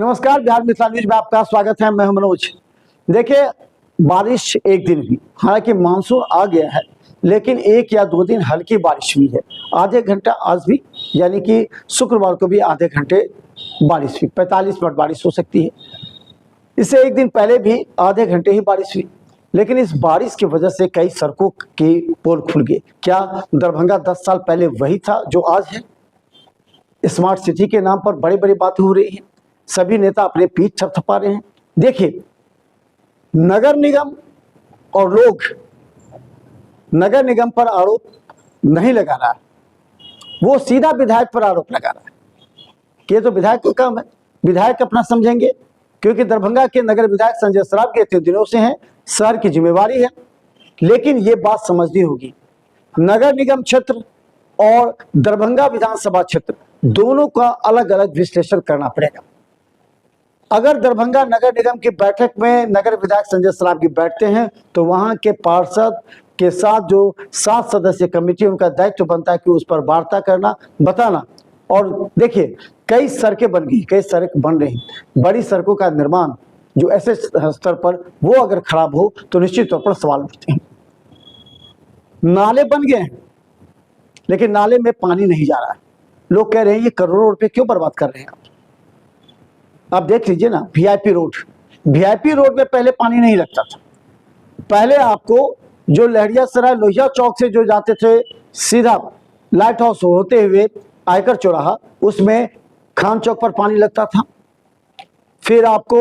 नमस्कार, बिहार मिथिला न्यूज में आपका स्वागत है। मैं हूं मनोज। देखिए, बारिश एक दिन हुई, हालांकि मानसून आ गया है, लेकिन एक या दो दिन हल्की बारिश हुई है। आधे घंटा आज भी, यानी कि शुक्रवार को भी आधे घंटे बारिश हुई, 45 मिनट बारिश हो सकती है। इससे एक दिन पहले भी आधे घंटे ही बारिश हुई, लेकिन इस बारिश की वजह से कई सड़कों के पोल खुल गए। क्या दरभंगा 10 साल पहले वही था जो आज है? स्मार्ट सिटी के नाम पर बड़ी बड़ी बातें हो रही हैं, सभी नेता अपने पीठ थपथपा रहे हैं। देखिए, नगर निगम और लोग नगर निगम पर आरोप नहीं लगा रहा है, वो सीधा विधायक पर आरोप लगा रहा है कि ये तो विधायक का काम है, विधायक अपना समझेंगे। क्योंकि दरभंगा के नगर विधायक संजय सरावगी इतने दिनों से हैं, शहर की जिम्मेवारी है। लेकिन ये बात समझनी होगी, नगर निगम क्षेत्र और दरभंगा विधानसभा क्षेत्र दोनों का अलग अलग विश्लेषण करना पड़ेगा। अगर दरभंगा नगर निगम की बैठक में नगर विधायक संजय सरावगी बैठते हैं तो वहां के पार्षद के साथ जो 7 सदस्यीय कमेटी, उनका दायित्व बनता है कि उस पर वार्ता करना, बताना। और देखिए, कई सड़कें बन गई, कई सड़क बन रही, बड़ी सड़कों का निर्माण जो ऐसे स्तर पर वो अगर खराब हो तो निश्चित तौर पर सवाल उठते हैं। नाले बन गए हैं, लेकिन नाले में पानी नहीं जा रहा है। लोग कह रहे हैं ये करोड़ों रुपए क्यों बर्बाद कर रहे हैं आप देख लीजिए ना, वीआईपी रोड में पहले पानी नहीं लगता था। पहले आपको जो लहरियासराय लोहिया चौक से जो जाते थे सीधा लाइट हाउस होते हुए आयकर चौराहा, उसमें खान चौक पर पानी लगता था। फिर आपको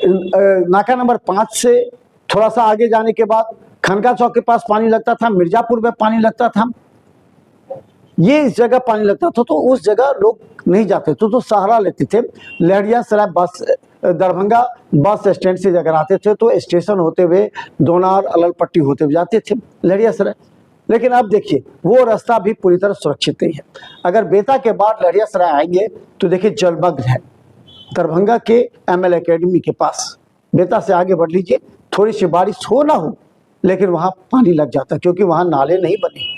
नाका नंबर 5 से थोड़ा सा आगे जाने के बाद खनका चौक के पास पानी लगता था, मिर्जापुर में पानी लगता था, ये इस जगह पानी लगता था। तो उस जगह लोग नहीं जाते थे, तो सहारा लेते थे। लहरियासराय बस, दरभंगा बस स्टैंड से अगर आते थे तो स्टेशन होते हुए दोनार अलल पट्टी होते हुए जाते थे लहरियासराय। लेकिन अब देखिए, वो रास्ता भी पूरी तरह सुरक्षित नहीं है। अगर बेता के बाद लहरियासराय आएंगे तो देखिए जलमग्न है। दरभंगा के ML एकेडमी के पास बेता से आगे बढ़ लीजिए, थोड़ी सी बारिश हो ना हो, लेकिन वहाँ पानी लग जाता, क्योंकि वहाँ नाले नहीं बने।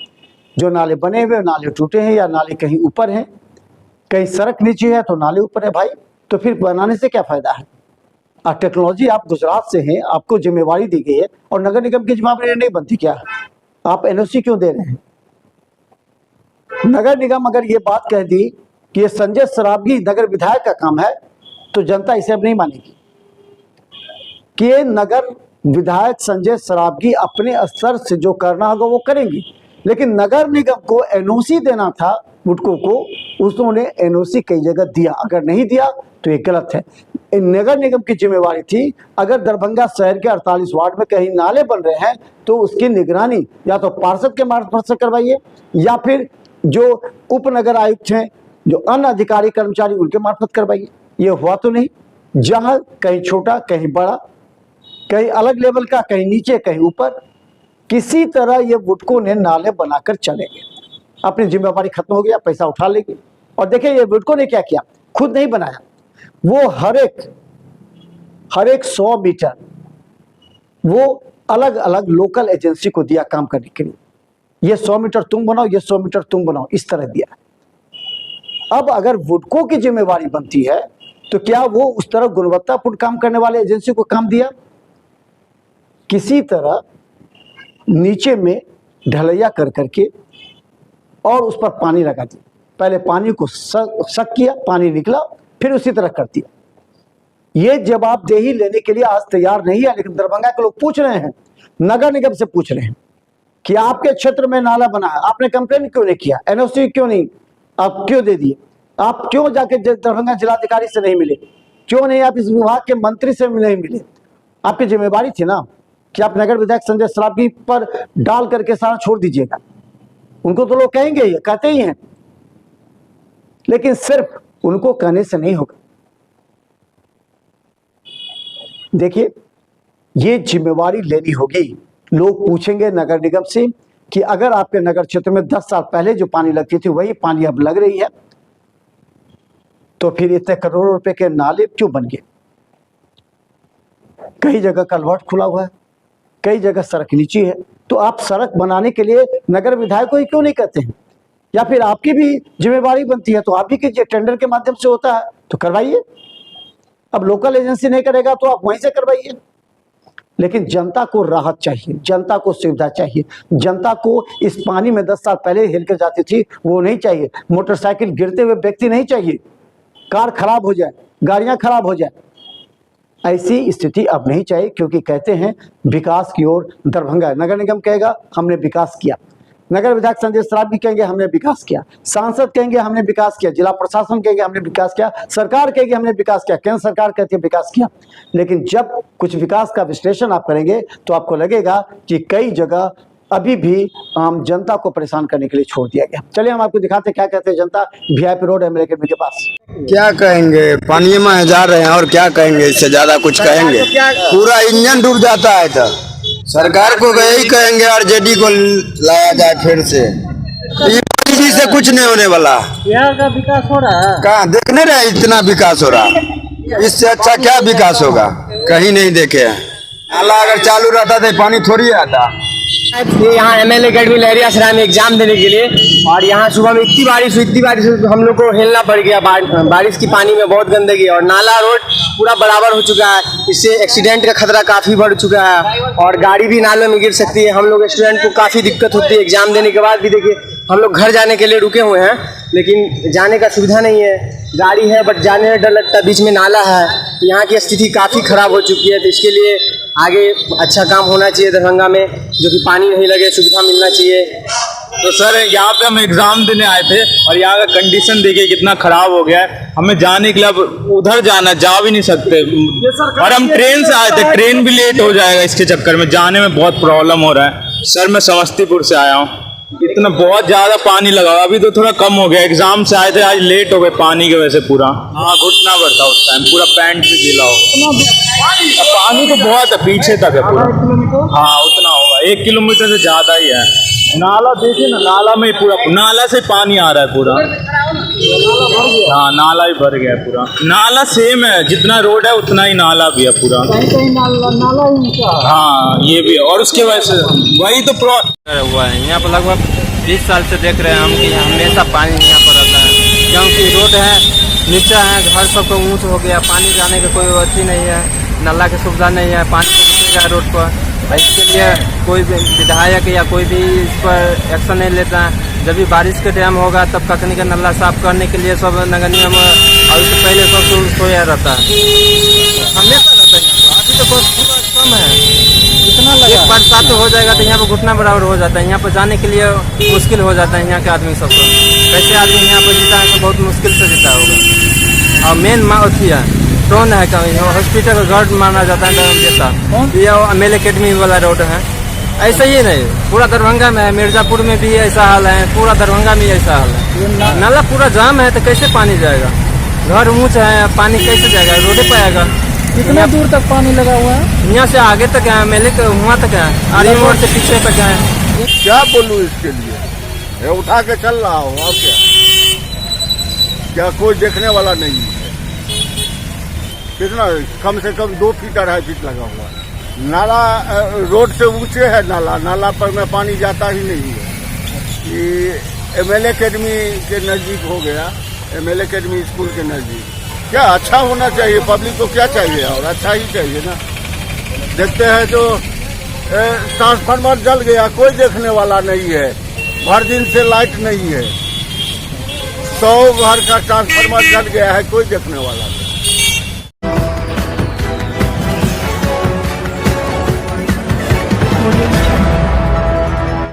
जो नाले बने हुए नाले टूटे हैं, या नाले कहीं ऊपर हैं, कहीं सड़क नीचे है तो नाले ऊपर है। भाई, तो फिर बनाने से क्या फायदा है? और टेक्नोलॉजी, आप गुजरात से हैं, आपको जिम्मेवारी दी गई है और नगर निगम की जिम्मेवारी नहीं बनती क्या? आप NOC क्यों दे रहे हैं? नगर निगम अगर ये बात कह दी कि ये संजय सरावगी नगर विधायक का काम है, तो जनता इसे अब नहीं मानेगी कि ये नगर विधायक संजय सरावगी अपने स्तर से जो करना होगा वो करेंगे। लेकिन नगर निगम को NOC देना था बुटको को, उसने NOC कई जगह दिया, अगर नहीं दिया तो ये गलत है। नगर निगम की जिम्मेवारी थी, अगर दरभंगा शहर के 48 वार्ड में कहीं नाले बन रहे हैं तो उसकी निगरानी या तो पार्षद के मार्फत से करवाइए, या फिर जो उपनगर आयुक्त हैं, जो अन्य अधिकारी कर्मचारी, उनके मार्फत करवाइए। ये हुआ तो नहीं। जहां कहीं छोटा, कहीं बड़ा, कहीं अलग लेवल का, कहीं नीचे, कहीं ऊपर, किसी तरह ये बुटको ने नाले बनाकर चले गए। अपनी जिम्मेवारी खत्म हो गया, पैसा उठा लेंगे। और देखिए, ये बुटको ने क्या किया, खुद नहीं बनाया, वो हर एक 100 मीटर वो अलग अलग लोकल एजेंसी को दिया काम करने के लिए। ये 100 मीटर तुम बनाओ, ये 100 मीटर तुम बनाओ, इस तरह दिया। अब अगर बुटको की जिम्मेवारी बनती है तो क्या वो उस तरह गुणवत्तापूर्ण काम करने वाले एजेंसी को काम दिया? किसी तरह नीचे में ढलैया कर करके और उस पर पानी लगा दिया। पहले पानी को सक किया, पानी निकला, फिर उसी तरह कर दिया। ये जवाबदेही लेने के लिए आज तैयार नहीं है। लेकिन दरभंगा के लोग पूछ रहे हैं, नगर निगम से पूछ रहे हैं कि आपके क्षेत्र में नाला बना है, आपने कंप्लेन क्यों नहीं किया? NOC क्यों नहीं आप क्यों दे दिए? आप क्यों जाके दरभंगा जिलाधिकारी से नहीं मिले? क्यों नहीं आप इस विभाग के मंत्री से नहीं मिले? आपकी जिम्मेवारी थी ना कि आप नगर विधायक संजय सरावगी पर डाल करके सारा छोड़ दीजिएगा। उनको तो लोग कहेंगे, ये कहते ही हैं, लेकिन सिर्फ उनको कहने से नहीं होगा। देखिए, ये जिम्मेवारी लेनी होगी। लोग पूछेंगे नगर निगम से कि अगर आपके नगर क्षेत्र में 10 साल पहले जो पानी लगती थी वही पानी अब लग रही है, तो फिर इतने करोड़ों रुपए के नाले क्यों बन गए? कई जगह कलवर्ट खुला हुआ है, कई जगह सड़क नीची है। तो आप सड़क बनाने के लिए नगर विधायक को ही क्यों नहीं कहते हैं? या फिर आपकी भी जिम्मेवारी बनती है तो आप भी कीजिए, टेंडर के माध्यम से होता है तो करवाइए। अब लोकल एजेंसी नहीं करेगा तो आप वहीं से करवाइए। लेकिन जनता को राहत चाहिए, जनता को सुविधा चाहिए, जनता को इस पानी में 10 साल पहले हिल कर जाती थी वो नहीं चाहिए, मोटरसाइकिल गिरते हुए व्यक्ति नहीं चाहिए, कार खराब हो जाए, गाड़ियां खराब हो जाए, ऐसी स्थिति अब नहीं चाहिए। क्योंकि कहते हैं विकास की ओर दरभंगा, नगर निगम कहेगा हमने विकास किया, नगर विधायक संजय सराबगी कहेंगे हमने विकास किया, सांसद कहेंगे हमने विकास किया, जिला प्रशासन कहेंगे हमने विकास किया, सरकार कहेगी हमने विकास किया, केंद्र सरकार कहती है विकास किया। लेकिन जब कुछ विकास का विश्लेषण आप करेंगे तो आपको लगेगा कि कई जगह अभी भी आम जनता को परेशान करने के लिए छोड़ दिया गया। चलिए हम आपको दिखाते क्या कहते हैं जनता VIP रोड एमएलए अकेडमी के पास। क्या कहेंगे, पानी में जा रहे हैं और क्या कहेंगे, इससे ज्यादा कुछ कहेंगे? पूरा इंजन डूब जाता है। तो सरकार को यही कहेंगे RJD को लाया जाए फिर से, इसी से कुछ नहीं होने वाला। बिहार का विकास हो रहा है कहाँ देखने रहे इतना विकास हो रहा, इससे अच्छा क्या विकास होगा? कहीं नहीं देखे हैं। नाला अगर चालू रहता तो पानी थोड़ी आता। यहाँ एमएलए अकेडमी लहरियासराय में एग्जाम देने के लिए, और यहाँ सुबह में इतनी बारिश हुई हम लोग को हिलना पड़ गया। बारिश की पानी में बहुत गंदगी और नाला रोड पूरा बराबर हो चुका है, इससे एक्सीडेंट का खतरा काफ़ी बढ़ चुका है और गाड़ी भी नाले में गिर सकती है। हम लोग स्टूडेंट को काफ़ी दिक्कत होती है। एग्जाम देने के बाद भी देखिए हम लोग घर जाने के लिए रुके हुए हैं, लेकिन जाने का सुविधा नहीं है, गाड़ी है बट जाने में डर लगता है, बीच में नाला है। तो यहाँ की स्थिति काफ़ी ख़राब हो चुकी है। तो इसके लिए आगे अच्छा काम होना चाहिए दरभंगा में, जो कि पानी नहीं लगे, सुविधा मिलना चाहिए। तो सर यहाँ पे हम एग्ज़ाम देने आए थे और यहाँ का कंडीशन देखिए कितना ख़राब हो गया है। हमें जाने के लिए अब उधर जाना, जा भी नहीं सकते, और हम ट्रेन से आए थे, ट्रेन भी लेट हो जाएगा इसके चक्कर में, जाने में बहुत प्रॉब्लम हो रहा है। सर मैं समस्तीपुर से आया हूँ, इतना बहुत ज़्यादा पानी लगा, अभी तो थोड़ा कम हो गया। एग्जाम से आए थे, आज लेट हो गए पानी की वजह से पूरा। हाँ घुटना भर था उस टाइम, पूरा पैंट भी गीला हो। पानी तो बहुत है, पीछे तक है पूरा। हाँ उतना होगा, 1 किलोमीटर से ज़्यादा ही है। नाला देखिए ना, नाला में पूरा, नाला से पानी आ रहा है पूरा। हाँ नाला ही भर गया है पूरा। नाला सेम है, जितना रोड है उतना ही नाला भी है पूरा। नाला हाँ ये भी, और उसके वजह से वही तो हुआ है। यहाँ पर लगभग 20 साल से देख रहे हैं हम कि हमेशा पानी यहाँ पर रहता है, क्योंकि रोड है नीचा है, घर सबको ऊंच हो गया, पानी जाने का कोई अथी नहीं है, नाला की सुविधा नहीं है, पानी रुकेगा रोड पर। इसके लिए कोई भी विधायक या कोई भी इस पर एक्शन नहीं लेता है। जब भी बारिश के टाइम होगा तब कखनी का नाला साफ करने के लिए सब नगर निगम और उससे पहले सब सोया रहता है, हमेशा रहता है। अभी तो बहुत कम है, इतना एक बरसात हो जाएगा तो यहाँ पर घुटना बराबर हो जाता है, यहाँ पर जाने के लिए मुश्किल हो जाता है यहाँ के आदमी सबको। कैसे आदमी यहाँ पर जीता है तो बहुत मुश्किल से जीता होगा। और मेन अथी है टोन है, कहीं हॉस्पिटल का गार्ड माना जाता है जैसा ये एमएलए अकेडमी वाला रोड है। ऐसा ही नहीं, पूरा दरभंगा में है, मिर्जापुर में भी ऐसा हाल है, पूरा दरभंगा में ऐसा हाल है। नाला पूरा जाम है तो कैसे पानी जाएगा? घर ऊँच है, पानी कैसे जाएगा? रोडे पे आएगा। कितना दूर तक पानी लगा हुआ है? यहाँ से आगे तक है, मेले वहाँ तक है, आर्मी मोड़ से पीछे तक है। क्या बोलूं इसके लिए, ये उठा के चल रहा हूँ और क्या कोई देखने वाला नहीं है। कितना कम से कम 2 फीट 2.5 फीट लगा हुआ है। नाला रोड से ऊंचे है, नाला पर में पानी जाता ही नहीं है। ये एमएलए अकेडमी के नज़दीक हो गया, एमएलए अकेडमी स्कूल के नज़दीक। क्या अच्छा होना चाहिए, पब्लिक को क्या चाहिए, और अच्छा ही चाहिए ना। देखते हैं जो ट्रांसफार्मर जल गया, कोई देखने वाला नहीं है, भर दिन से लाइट नहीं है, 100 घर का ट्रांसफार्मर जल गया है, कोई देखने वाला नहीं।